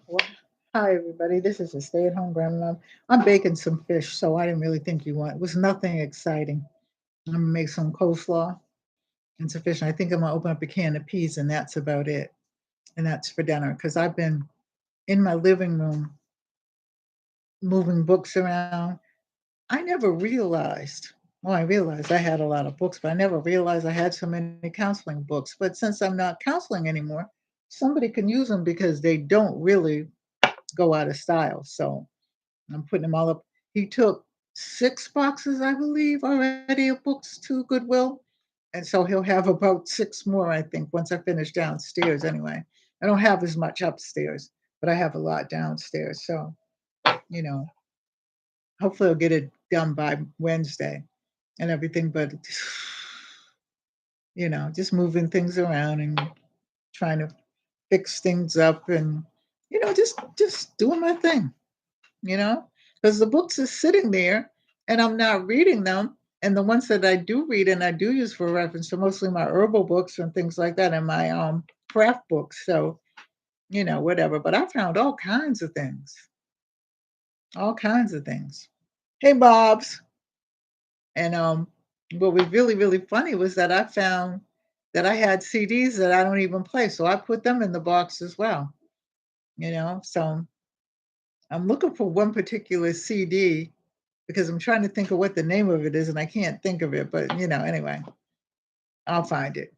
Well, hi, everybody. This is a stay-at-home grandma. I'm baking some fish, so I didn't really think you want. It was nothing exciting. I'm gonna make some coleslaw and some fish. And I think I'm gonna open up a can of peas, and that's about it. And that's for dinner because I've been in my living room moving books around. I never realized. Well, I realized I had a lot of books, but I never realized I had so many counseling books. But since I'm not counseling anymore, somebody can use them because they don't really go out of style. So I'm putting them all up. He took 6 boxes, I believe, already of books to Goodwill, and so he'll have about 6 more, I think, once I finish downstairs anyway. I don't have as much upstairs, but I have a lot downstairs, so, you know, hopefully I'll get it done by Wednesday and everything, but, just moving things around and trying to fix things up and, just doing my thing. Because the books are sitting there and I'm not reading them. And the ones that I do read and I do use for reference are mostly my herbal books and things like that and my craft books. So, whatever. But I found all kinds of things, all kinds of things. Hey, Bob's. And what was really, really funny was that I found that I had CDs that I don't even play. So I put them in the box as well, So I'm looking for one particular CD because I'm trying to think of what the name of it is and I can't think of it. But anyway, I'll find it.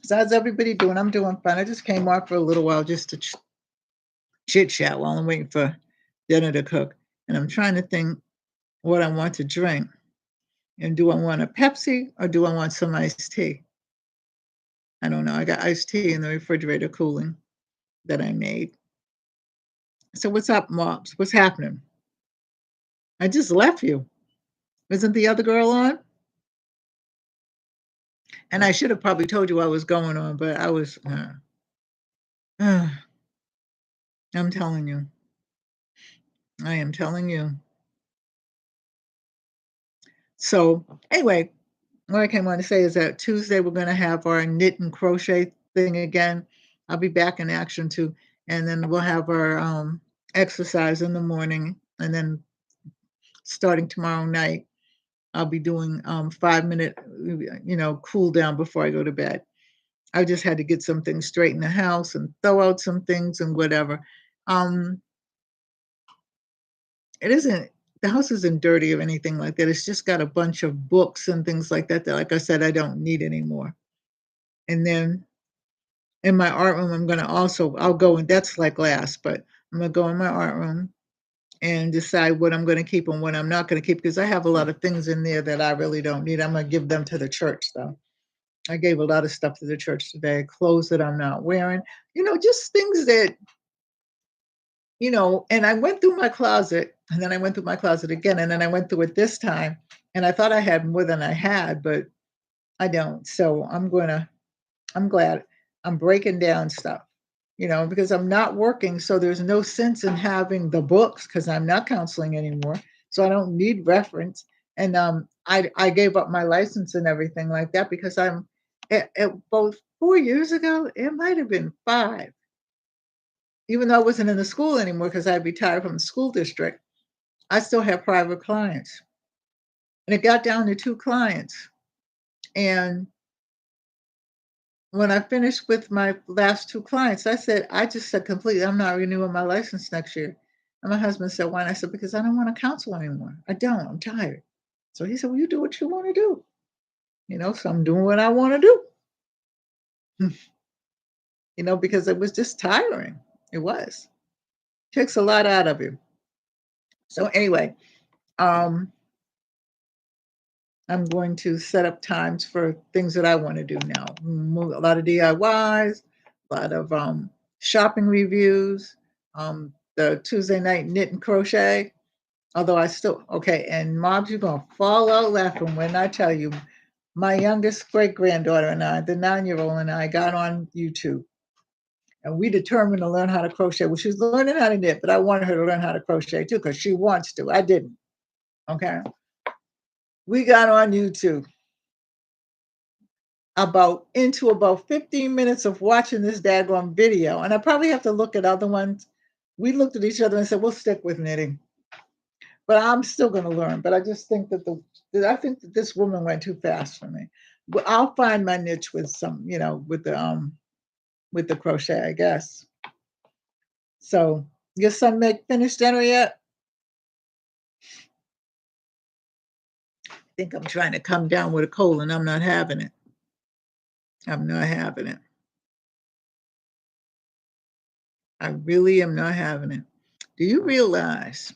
So how's everybody doing? I'm doing fine. I just came off for a little while just to chit chat while I'm waiting for dinner to cook. And I'm trying to think what I want to drink. And do I want a Pepsi or do I want some iced tea? I don't know. I got iced tea in the refrigerator cooling that I made. So what's up, Mobs? What's happening? I just left you. Isn't the other girl on? And I should have probably told you I was going on, but I was. I'm telling you. I am telling you. So anyway, what I came on to say is that Tuesday we're going to have our knit and crochet thing again. I'll be back in action too, and then we'll have our exercise in the morning, and then starting tomorrow night, I'll be doing 5-minute, cool down before I go to bed. I just had to get some things straight in the house and throw out some things and whatever. Um, it isn't the house isn't dirty or anything like that. It's just got a bunch of books and things like that that, like I said, I don't need anymore. And then in my art room, I'll go and that's like last, but I'm gonna go in my art room and decide what I'm gonna keep and what I'm not gonna keep because I have a lot of things in there that I really don't need. I'm gonna give them to the church though. I gave a lot of stuff to the church today, clothes that I'm not wearing, just things that and I went through my closet and then I went through my closet again and then I went through it this time and I thought I had more than I had, but I don't. So I'm glad I'm breaking down stuff, because I'm not working. So there's no sense in having the books because I'm not counseling anymore. So I don't need reference. And I gave up my license and everything like that because at both 4 years ago, it might have been 5 even though I wasn't in the school anymore because I retired from the school district, I still have private clients. And it got down to 2 clients. And when I finished with my last 2 clients, I just said completely, I'm not renewing my license next year. And my husband said, why? And I said, because I don't want to counsel anymore. I don't. I'm tired. So he said, well, you do what you want to do. So I'm doing what I want to do, because it was just tiring. It was. Takes a lot out of you. So anyway, um, I'm going to set up times for things that I want to do now. A lot of DIYs, a lot of shopping reviews, the Tuesday night knit and crochet. Although I still, okay, and Mobs, you're going to fall out laughing when I tell you my youngest great granddaughter and I, the 9-year-old and I, got on YouTube and we determined to learn how to crochet. Well, she's learning how to knit, but I wanted her to learn how to crochet too because she wants to. I didn't. Okay. We got on YouTube about 15 minutes of watching this daggone video. And I probably have to look at other ones. We looked at each other and said, we'll stick with knitting. But I'm still going to learn. But I just think I think that this woman went too fast for me. But I'll find my niche with some, with the crochet, I guess. So your son make finished dinner yet? I think I'm trying to come down with a cold and I'm not having it. I'm not having it. I really am not having it. Do you realize?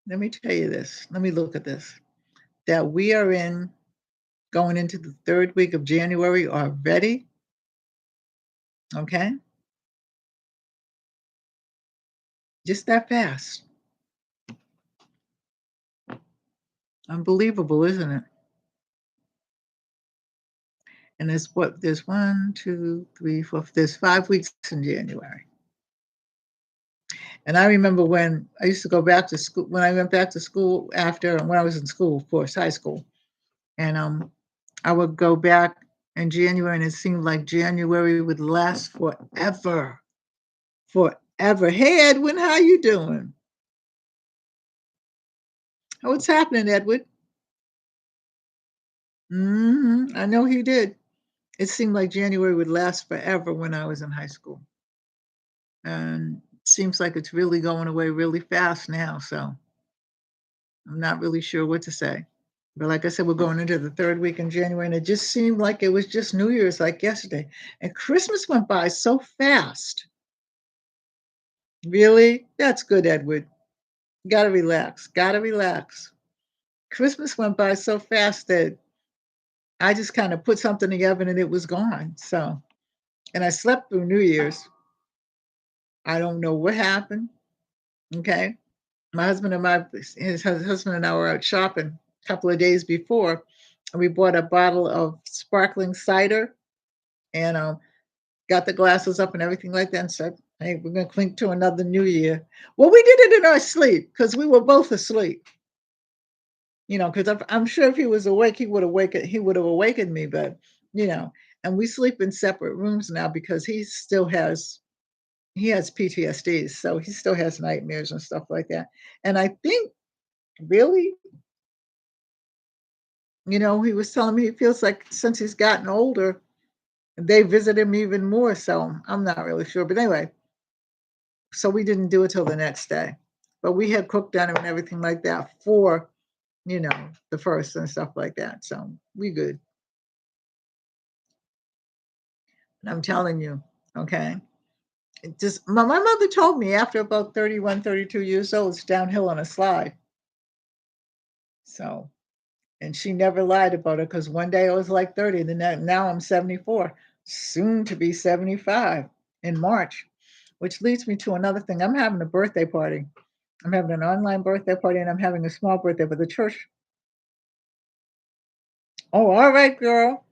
Let me tell you this. Let me look at this. That we are going into the third week of January already. Okay. Just that fast. Unbelievable, isn't it? And there's 1, 2, 3, 4, there's 5 weeks in January. And I remember when I used to go back to school, when I went back to school when I was in school, of course, high school. And I would go back in January and it seemed like January would last forever. Forever. Hey, Edwin, how you doing? What's happening, Edwin? I know he did. It seemed like January would last forever when I was in high school. And it seems like it's really going away really fast now. So I'm not really sure what to say. But like I said, we're going into the third week in January, and it just seemed like it was just New Year's like yesterday. And Christmas went by so fast. Really? That's good, Edward. Gotta relax. Gotta relax. Christmas went by so fast that I just kind of put something in the oven and it was gone. So, and I slept through New Year's. I don't know what happened. Okay. His husband and I were out shopping a couple of days before, and we bought a bottle of sparkling cider and got the glasses up and everything like that and said, hey, we're going to clink to another new year. Well, we did it in our sleep because we were both asleep. Because I'm sure if he was awake, he would have awakened me. But, and we sleep in separate rooms now because he has PTSD. So he still has nightmares and stuff like that. And I think really, he was telling me he feels like since he's gotten older, they visit him even more. So I'm not really sure. But anyway, so we didn't do it till the next day. But we had cooked on him and everything like that for, the first and stuff like that. So we good. And I'm telling you, okay. My mother told me after about 31, 32 years old, it's downhill on a slide. So, and she never lied about it because one day I was like 30, and then now I'm 74, soon to be 75 in March, which leads me to another thing. I'm having a birthday party. I'm having an online birthday party and I'm having a small birthday for the church. Oh, all right, girl.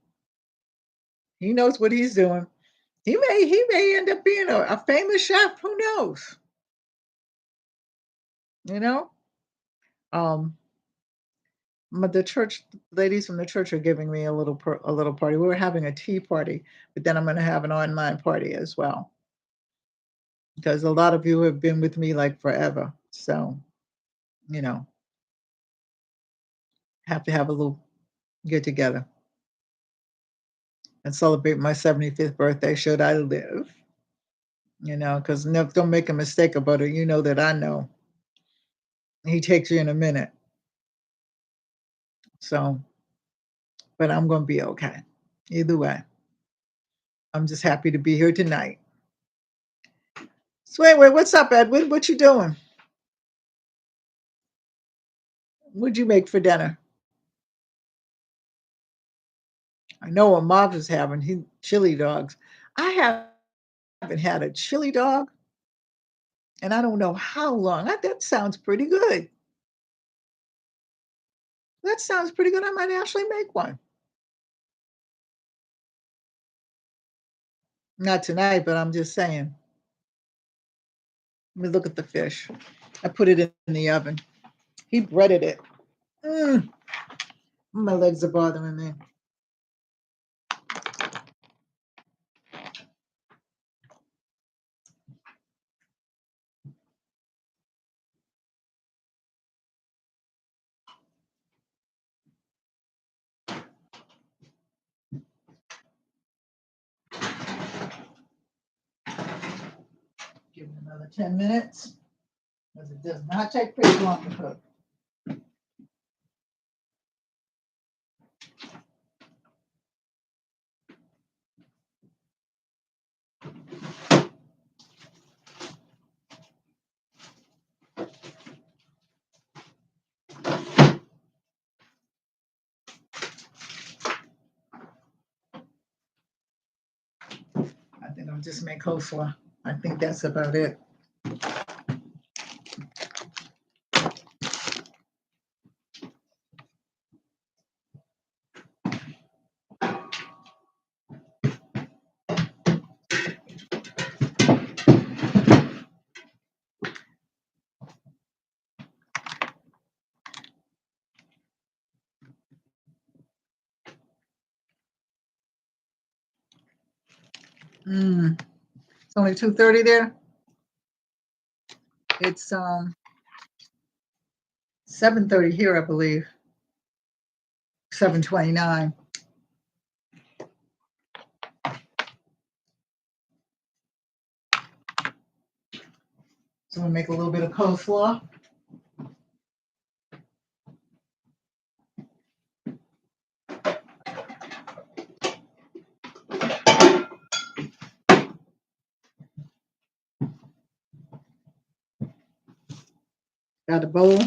He knows what he's doing. He may end up being a famous chef. Who knows? You know? Um, but the church ladies from the church are giving me a little party. We were having a tea party, but then I'm going to have an online party as well because a lot of you have been with me like forever. So, you know, have to have a little get together and celebrate my 75th birthday should I live. Because don't make a mistake about it. You know that I know he takes you in a minute. So, but I'm going to be okay. Either way, I'm just happy to be here tonight. So anyway, what's up, Edwin? What you doing? What'd you make for dinner? I know what Mobs is having. Chili dogs. I haven't had a chili dog, and I don't know how long. That sounds pretty good. That sounds pretty good. I might actually make one. Not tonight, but I'm just saying. Let me look at the fish. I put it in the oven. He breaded it. Mm. My legs are bothering me. Give it another 10 minutes because it does not take pretty long to cook. I think I'll just make coleslaw. I think that's about it. It's only 2:30 there. It's 7:30 here, I believe. 7:29. So we'll make a little bit of coleslaw. Got a bowl.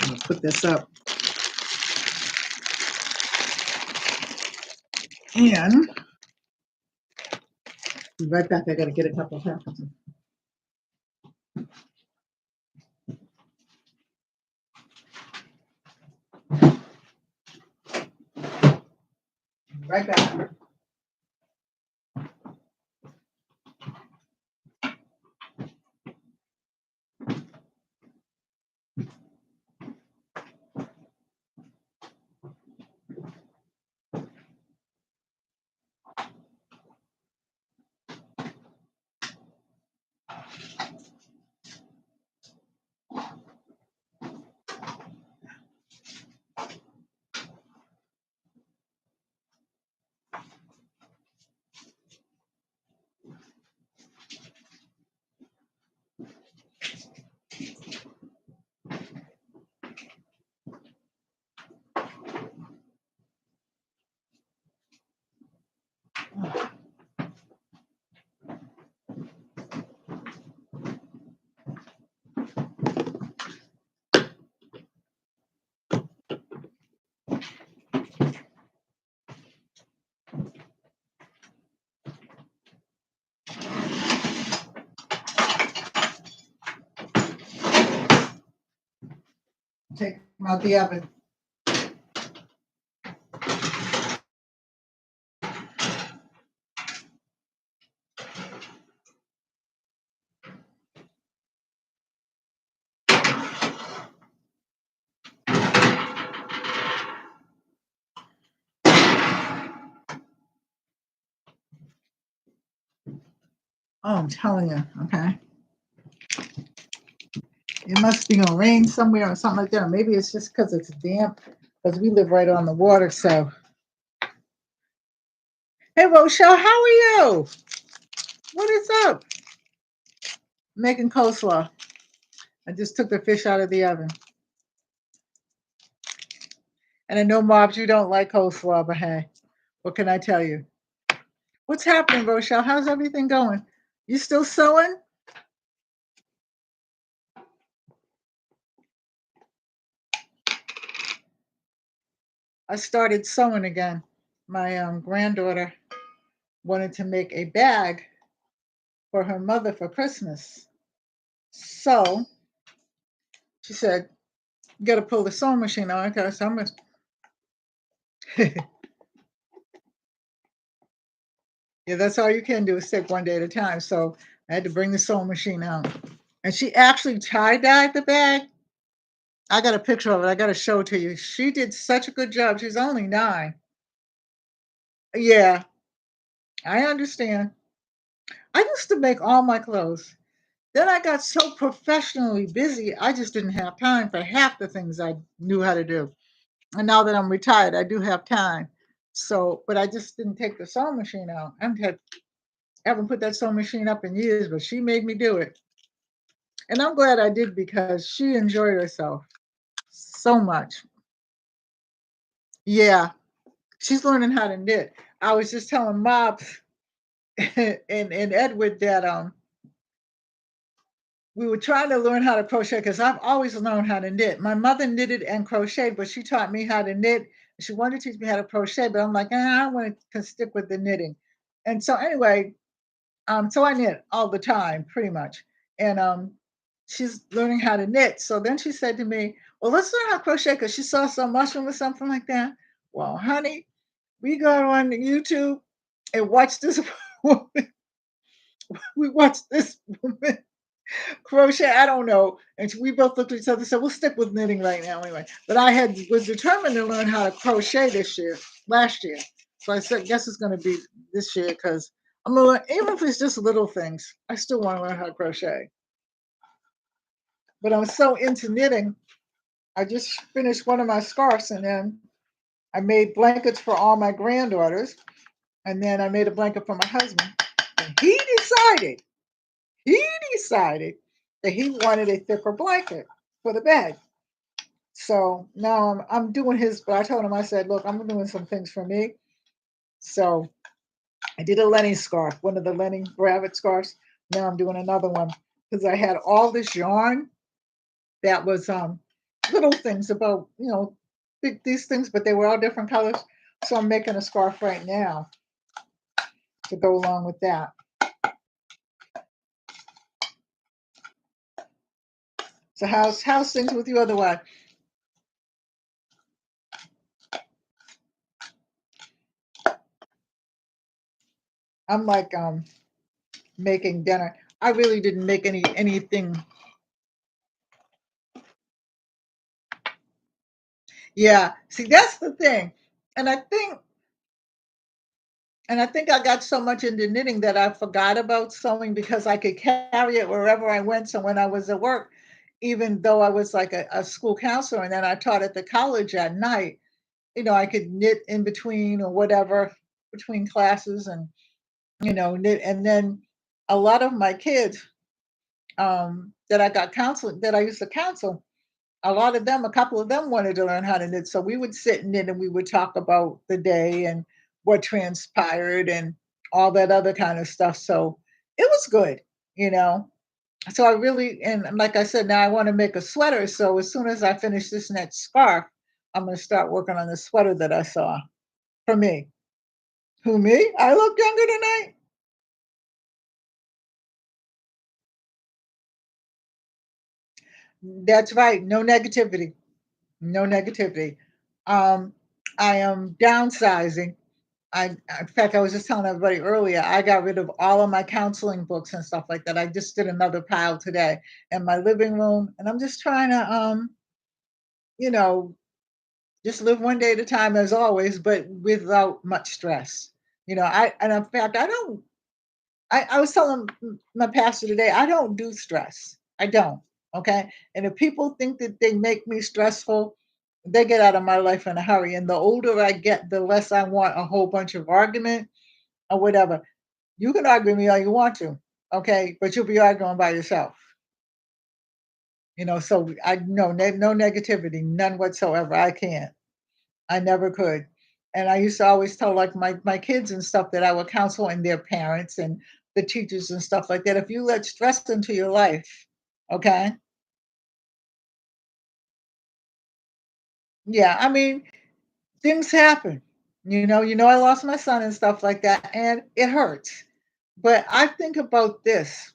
I'm gonna put this up. And be right back. I gotta get a couple of packets. Right back. Take them out the oven. Oh, I'm telling you, okay. It must be gonna rain somewhere or something like that. Or maybe it's just because it's damp, because we live right on the water. So, hey, Rochelle, how are you? What is up? Making coleslaw. I just took the fish out of the oven. And I know, Mobs, you don't like coleslaw, but hey, what can I tell you? What's happening, Rochelle? How's everything going? You still sewing? I started sewing again. My granddaughter wanted to make a bag for her mother for Christmas. So she said, you got to pull the sewing machine on. Okay, so I'm going to. Yeah, that's all you can do is take one day at a time. So I had to bring the sewing machine out. And she actually tie-dyed the bag. I got a picture of it. I got to show it to you. She did such a good job. She's only 9. Yeah, I understand. I used to make all my clothes. Then I got so professionally busy, I just didn't have time for half the things I knew how to do. And now that I'm retired, I do have time. So, but I just didn't take the sewing machine out. I haven't put that sewing machine up in years, but she made me do it. And I'm glad I did because she enjoyed herself so much. Yeah, she's learning how to knit. I was just telling Mobs and Edward that we were trying to learn how to crochet because I've always learned how to knit. My mother knitted and crocheted, but she taught me how to knit. She wanted to teach me how to crochet, but I'm like, I want to stick with the knitting. And so anyway, so I knit all the time, pretty much. And she's learning how to knit. So then she said to me, well, let's learn how to crochet because she saw some mushroom or something like that. Well, honey, we got on YouTube and watched this woman. We watched this woman crochet. I don't know. And we both looked at each other and said, we'll stick with knitting right now anyway. But was determined to learn how to crochet last year. So I said, guess it's going to be this year because I'm going to learn, even if it's just little things, I still want to learn how to crochet. But I'm so into knitting. I just finished one of my scarves and then I made blankets for all my granddaughters. And then I made a blanket for my husband. And he decided that he wanted a thicker blanket for the bed. So now I'm doing his, but I told him, I said, look, I'm doing some things for me. So I did a Lenny scarf, one of the Lenny rabbit scarves. Now I'm doing another one because I had all this yarn that was little things about, these things, but they were all different colors. So I'm making a scarf right now to go along with that. So how's things with you otherwise? I'm like making dinner. I really didn't make anything. Yeah. See, that's the thing. And I think I got so much into knitting that I forgot about sewing because I could carry it wherever I went. So when I was at work, even though I was like a school counselor and then I taught at the college at night, I could knit in between or whatever between classes and knit. And then a lot of my kids that I got counseling that I used to counsel, a couple of them wanted to learn how to knit. So we would sit and knit and we would talk about the day and what transpired and all that other kind of stuff. So it was good, you know. So I really, and like I said, now I want to make a sweater. So as soon as I finish this next scarf, I'm going to start working on the sweater that I saw for me. Who, me? I look younger tonight. That's right. No negativity. No negativity. Um, I am downsizing. In fact, I was just telling everybody earlier, I got rid of all of my counseling books and stuff like that. I just did another pile today in my living room, and I'm just trying to, you know, just live one day at a time as always, but without much stress. And in fact, I don't. I was telling my pastor today, I don't do stress. I don't. Okay. And if people think that they make me stressful, they get out of my life in a hurry. And the older I get, the less I want a whole bunch of argument or whatever. You can argue with me all you want to, okay? But you'll be arguing by yourself. So I no negativity, none whatsoever. I can't. I never could. And I used to always tell like my kids and stuff that I would counsel and their parents and the teachers and stuff like that. If you let stress into your life, okay? Yeah, I mean, things happen. I lost my son and stuff like that, and it hurts. But I think about this.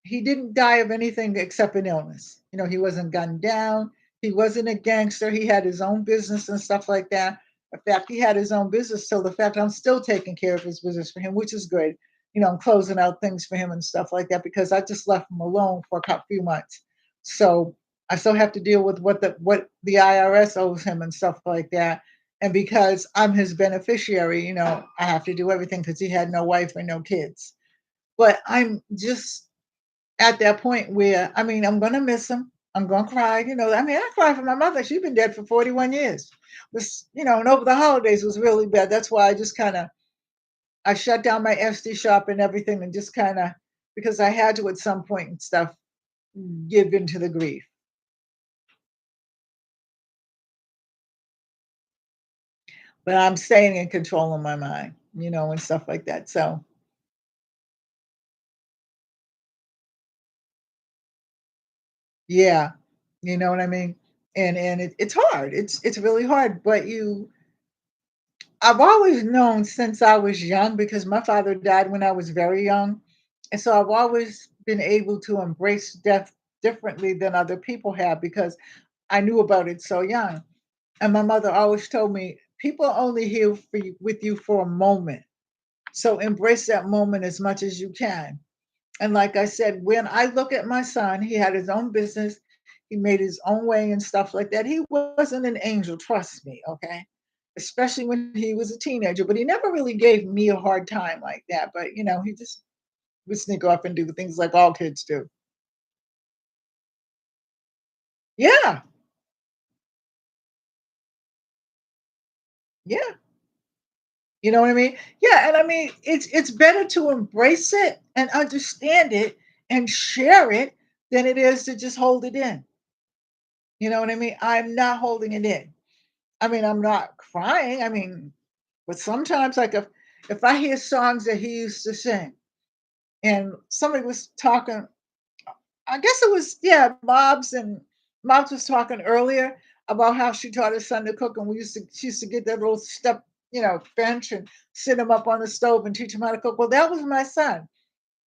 He didn't die of anything except an illness. He wasn't gunned down. He wasn't a gangster. He had his own business and stuff like that. In fact, he had his own business till the fact I'm still taking care of his business for him, which is good. I'm closing out things for him and stuff like that because I just left him alone for a few months. So I still have to deal with what the IRS owes him and stuff like that. And because I'm his beneficiary, I have to do everything because he had no wife and no kids. But I'm just at that point where I mean, I'm gonna miss him. I'm gonna cry. I cry for my mother. She's been dead for 41 years. And over the holidays was really bad. That's why I just kind of I shut down my SD shop and everything, and just kind of because I had to at some point and stuff give into the grief. But I'm staying in control of my mind, and stuff like that. So yeah, you know what I mean. And it's hard. It's really hard. But I've always known since I was young because my father died when I was very young. And so I've always been able to embrace death differently than other people have because I knew about it so young. And my mother always told me, people are only here with you for a moment. So embrace that moment as much as you can. And like I said, when I look at my son, he had his own business, he made his own way and stuff like that. He wasn't an angel, trust me, okay? Especially when he was a teenager, but he never really gave me a hard time like that. But he just would sneak off and do the things like all kids do. Yeah, yeah. You know what I mean? Yeah, and I mean it's better to embrace it and understand it and share it than it is to just hold it in. You know what I mean? I'm not holding it in. I mean, I'm not crying. I mean, but sometimes, like if I hear songs that he used to sing, and somebody was talking, I guess it was Mobs was talking earlier about how she taught her son to cook, and she used to get that little step, bench and sit him up on the stove and teach him how to cook. Well, that was my son.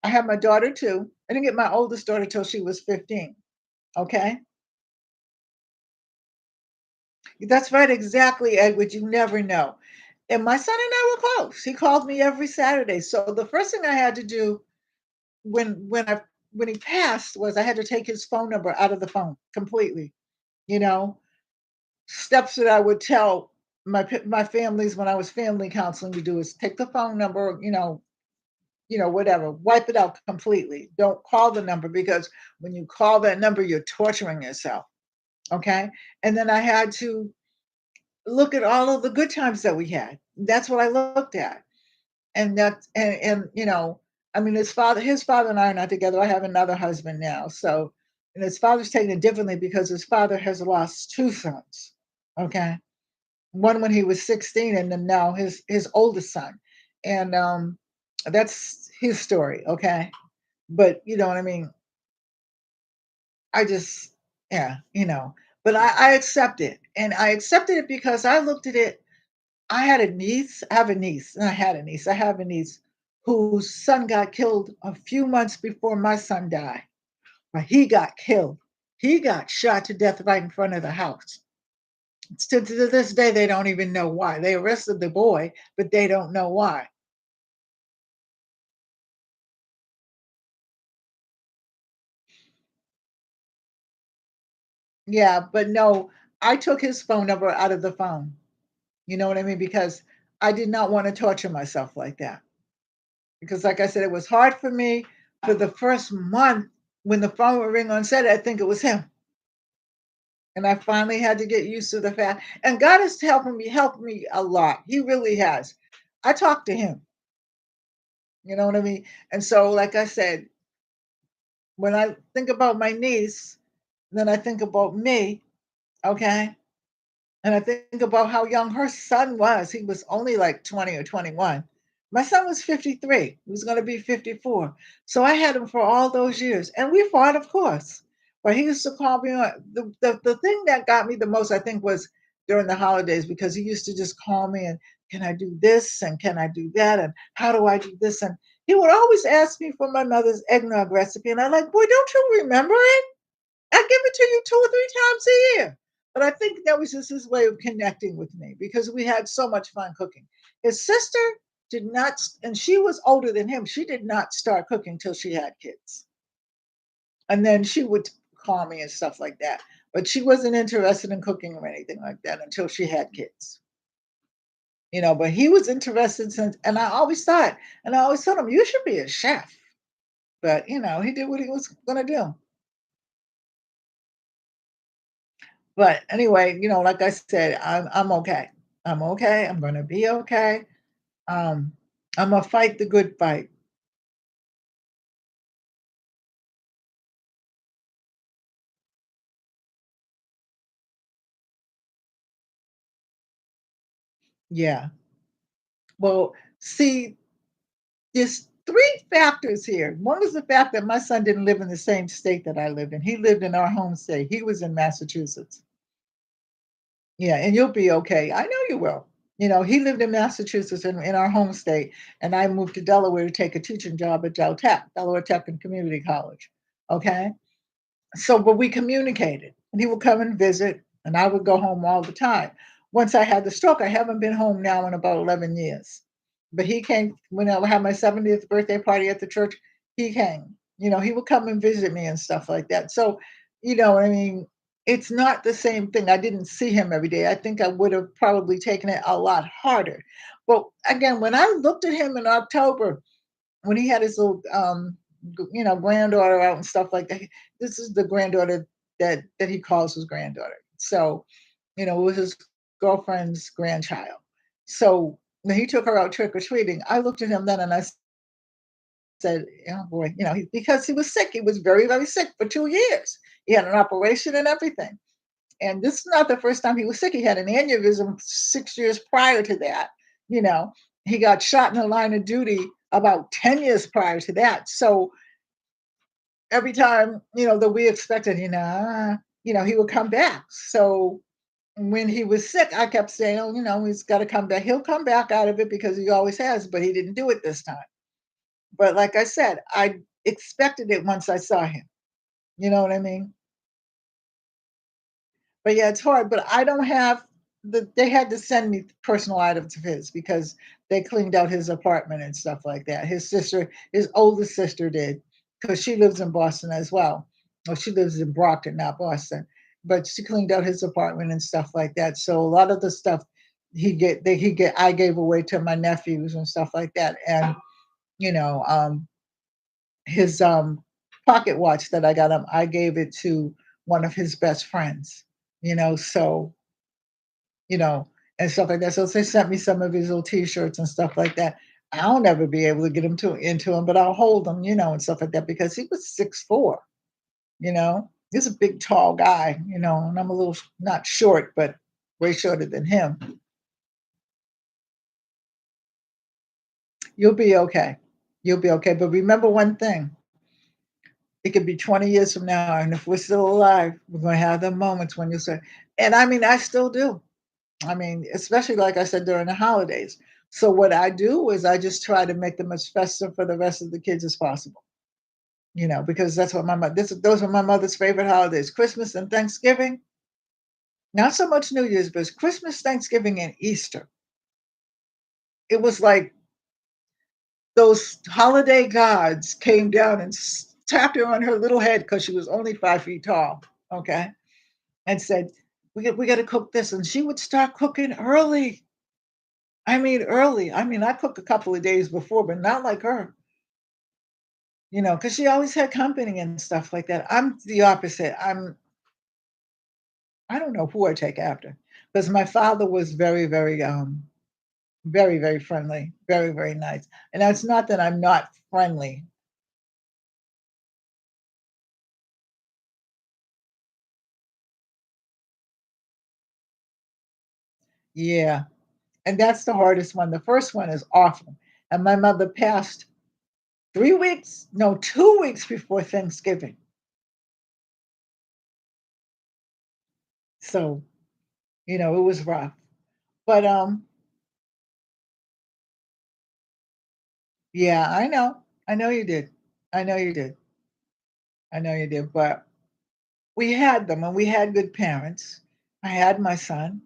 I had my daughter too. I didn't get my oldest daughter till she was 15. Okay, that's right, exactly, Edward. You never know. And my son and I were close. He called me every Saturday. So the first thing I had to do when he passed was I had to take his phone number out of the phone completely. You know, steps that I would tell my families when I was family counseling to do is take the phone number, whatever, wipe it out completely. Don't call the number because when you call that number, you're torturing yourself. Okay. And then I had to look at all of the good times that we had. That's what I looked at. And I mean, his father and I are not together. I have another husband now. So, and his father's taking it differently because his father has lost two sons. Okay. One when he was 16, and then now his oldest son. And that's his story. Okay. But you know what I mean? I just, yeah, but I accept it. And I accepted it because I looked at it. I have a niece, and I had a niece. I have a niece whose son got killed a few months before my son died. But he got killed. He got shot to death right in front of the house. To this day, they don't even know why. They arrested the boy, but they don't know why. Yeah, but no, I took his phone number out of the phone. You know what I mean? Because I did not want to torture myself like that. Because, like I said, it was hard for me for the first month when the phone would ring on Saturday. I think it was him. And I finally had to get used to the fact. And God is helping me a lot. He really has. I talk to him. You know what I mean? And so, like I said, when I think about my niece, then I think about me, okay? And I think about how young her son was. He was only like 20 or 21. My son was 53. He was going to be 54. So I had him for all those years. And we fought, of course. But he used to call me on the thing that got me the most, I think, was during the holidays because he used to just call me and can I do this and can I do that and how do I do this? And he would always ask me for my mother's eggnog recipe. And I'm like, boy, don't you remember it? I give it to you 2 or 3 times a year. But I think that was just his way of connecting with me because we had so much fun cooking. His sister did not, and she was older than him. She did not start cooking till she had kids. And then she would call me and stuff like that. But she wasn't interested in cooking or anything like that until she had kids. But he was interested since, and I always thought, and I always told him, you should be a chef. But, he did what he was going to do. But anyway, like I said, I'm okay. I'm okay. I'm gonna be okay. Um, I'm gonna fight the good fight. Yeah. Well, see, there's three factors here. One is the fact that my son didn't live in the same state that I lived in. He lived in our home state. He was in Massachusetts. Yeah, and you'll be okay. I know you will. He lived in Massachusetts in our home state, and I moved to Delaware to take a teaching job at Delaware Tech and Community College. Okay. So, but we communicated, and he would come and visit, and I would go home all the time. Once I had the stroke, I haven't been home now in about 11 years. But he came when I had my 70th birthday party at the church. He came. He would come and visit me and stuff like that. So, I mean, it's not the same thing. I didn't see him every day. I think I would have probably taken it a lot harder. But again, when I looked at him in October, when he had his little granddaughter out and stuff like that. This is the granddaughter that he calls his granddaughter. So, it was his girlfriend's grandchild. So when he took her out trick or treating, I looked at him then and I said, "Oh boy," because he was sick. He was very, very sick for 2 years. He had an operation and everything. And this is not the first time he was sick. He had an aneurysm 6 years prior to that. You know, he got shot in the line of duty about 10 years prior to that. So every time, that we expected, he would come back. So when he was sick, I kept saying, oh, he's got to come back. He'll come back out of it because he always has, but he didn't do it this time. But like I said, I expected it once I saw him. You know what I mean? But yeah, it's hard, but I don't have they had to send me personal items of his because they cleaned out his apartment and stuff like that. His oldest sister did, because she lives in Boston as well. Well, she lives in Brockton, not Boston. But she cleaned out his apartment and stuff like that. So a lot of the stuff I gave away to my nephews and stuff like that. And you know, his pocket watch that I got him, I gave it to one of his best friends, so you know, and stuff like that. So they sent me some of his little T-shirts and stuff like that. I'll never be able to get him to into him, but I'll hold him, and stuff like that because he was 6'4". He's a big, tall guy, and I'm a little not short, but way shorter than him. You'll be okay. You'll be okay. But remember one thing: it could be 20 years from now, and if we're still alive, we're going to have the moments when you say, and I mean, I still do. I mean, especially like I said during the holidays. So what I do is I just try to make them as festive for the rest of the kids as possible. Because that's what those are my mother's favorite holidays: Christmas and Thanksgiving. Not so much New Year's, but it's Christmas, Thanksgiving, and Easter. It was like those holiday gods came down and tapped her on her little head because she was only 5 feet tall. Okay, and said, "We got to cook this," and she would start cooking early. I mean, early. I mean, I cook a couple of days before, but not like her, because she always had company and stuff like that. I'm the opposite. I don't know who I take after, because my father was very, very, very, very friendly, very, very nice. And it's not that I'm not friendly. Yeah. And that's the hardest one. The first one is awful. And my mother passed 3 weeks, no, 2 weeks before Thanksgiving. So, it was rough. But yeah, I know. I know you did. I know you did. I know you did. But we had them and we had good parents. I had my son.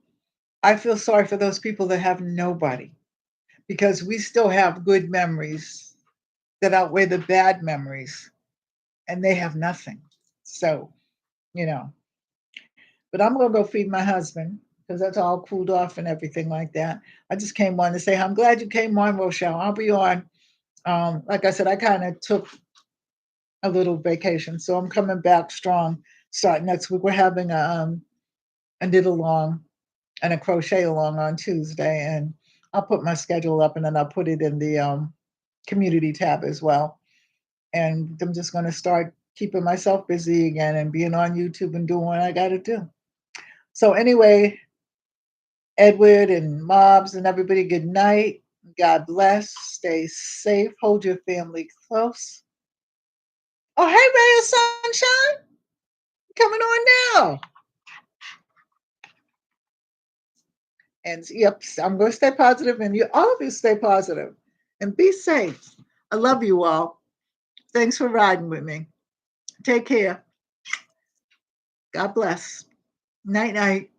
I feel sorry for those people that have nobody because we still have good memories that outweigh the bad memories and they have nothing. So, you know, but I'm going to go feed my husband because that's all cooled off and everything like that. I just came on to say, I'm glad you came on, Rochelle. I'll be on. Like I said, I kind of took a little vacation, so I'm coming back strong. Starting next week, we're having a knit along and a crochet along on Tuesday, and I'll put my schedule up, and then I'll put it in the community tab as well. And I'm just going to start keeping myself busy again and being on YouTube and doing what I got to do. So anyway, Edward and Mobs and everybody, good night. God bless. Stay safe. Hold your family close. Oh, hey, Ray of Sunshine, coming on now. And yep, I'm going to stay positive, and you all of you stay positive and be safe. I love you all. Thanks for riding with me. Take care. God bless. Night, night.